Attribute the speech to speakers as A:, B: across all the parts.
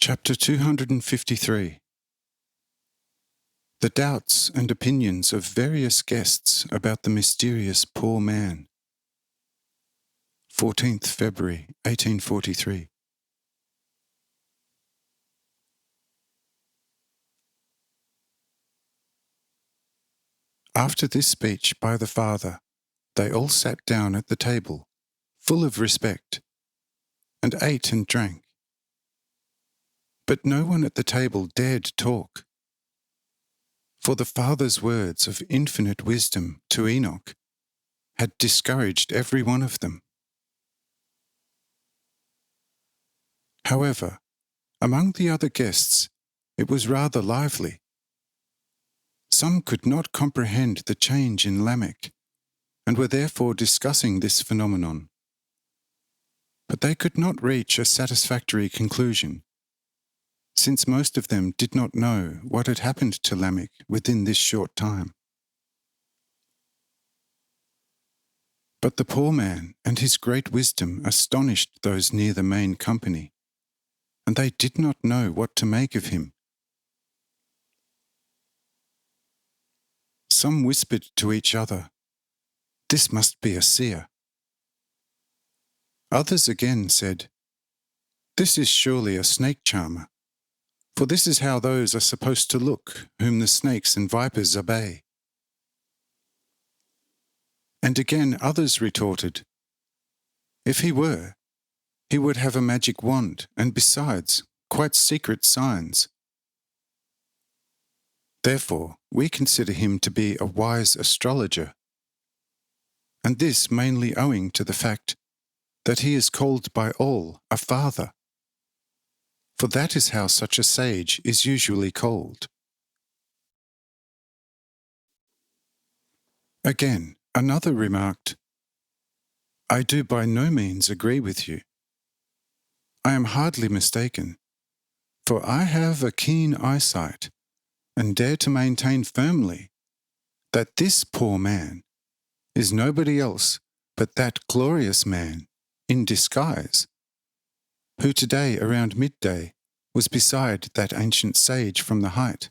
A: Chapter 253. The doubts and opinions of various guests about the mysterious poor man. 14th February 1843. After this speech by the father, they all sat down at the table, full of respect, and ate and drank. But no one at the table dared talk, for the father's words of infinite wisdom to Hanoch had discouraged every one of them. However, among the other guests, it was rather lively. Some could not comprehend the change in Lamech, and were therefore discussing this phenomenon. But they could not reach a satisfactory conclusion, since most of them did not know what had happened to Lamech within this short time. But the poor man and his great wisdom astonished those near the main company, and they did not know what to make of him. Some whispered to each other, "This must be a seer." Others again said, "This is surely a snake charmer, for this is how those are supposed to look whom the snakes and vipers obey." And again others retorted, "If he were, he would have a magic wand, and besides, quite secret signs. Therefore, we consider him to be a wise astrologer, and this mainly owing to the fact that he is called by all a father, for that is how such a sage is usually called." Again, another remarked, "I do by no means agree with you. I am hardly mistaken, for I have a keen eyesight, and dare to maintain firmly that this poor man is nobody else but that glorious man in disguise, who today around midday was beside that ancient sage from the height,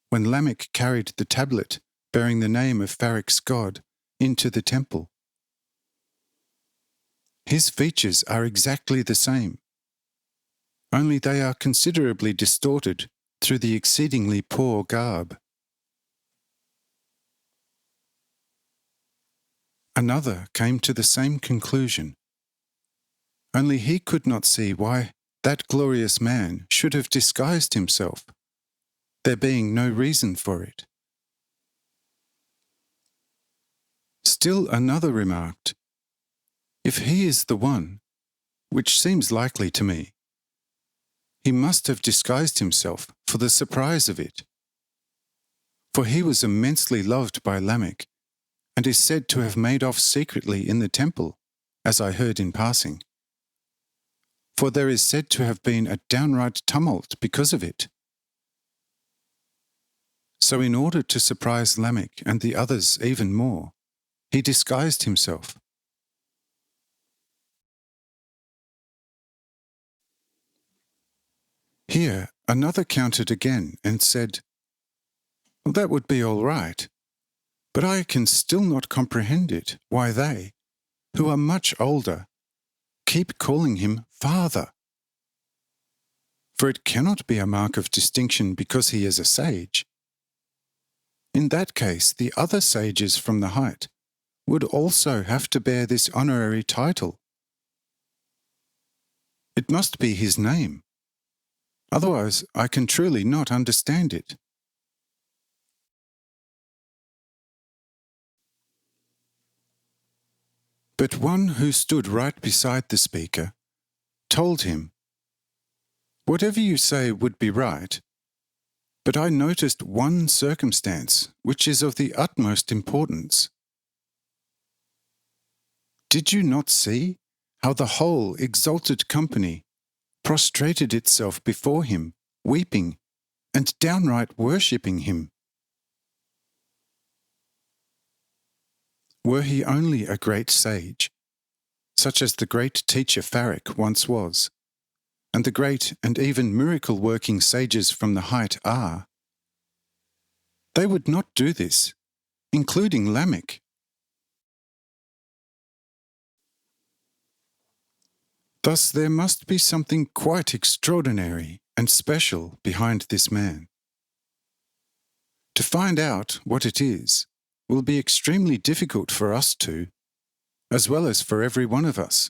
A: when Lamech carried the tablet bearing the name of Farrick's God into the temple. His features are exactly the same, only they are considerably distorted through the exceedingly poor garb." Another came to the same conclusion, only he could not see why that glorious man should have disguised himself, there being no reason for it. Still another remarked, "If he is the one, which seems likely to me, he must have disguised himself for the surprise of it, for he was immensely loved by Lamech, and is said to have made off secretly in the temple, as I heard in passing. For there is said to have been a downright tumult because of it. So in order to surprise Lamech and the others even more, he disguised himself." Here another countered again and said, "Well, that would be all right, but I can still not comprehend it, why they, who are much older, keep calling him father. For it cannot be a mark of distinction because he is a sage. In that case, the other sages from the height would also have to bear this honorary title. It must be his name. Otherwise, I can truly not understand it." But one who stood right beside the speaker told him, "Whatever you say would be right, but I noticed one circumstance which is of the utmost importance. Did you not see how the whole exalted company prostrated itself before him, weeping, and downright worshipping him? Were he only a great sage, such as the great teacher Farrick once was, and the great and even miracle-working sages from the height are, they would not do this, including Lamech. Thus there must be something quite extraordinary and special behind this man. To find out what it is will be extremely difficult for us two, as well as for every one of us.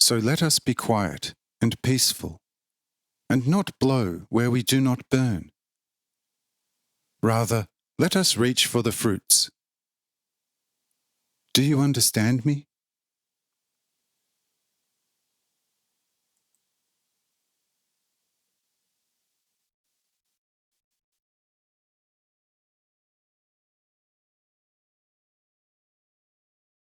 A: So let us be quiet and peaceful, and not blow where we do not burn. Rather, let us reach for the fruits. Do you understand me?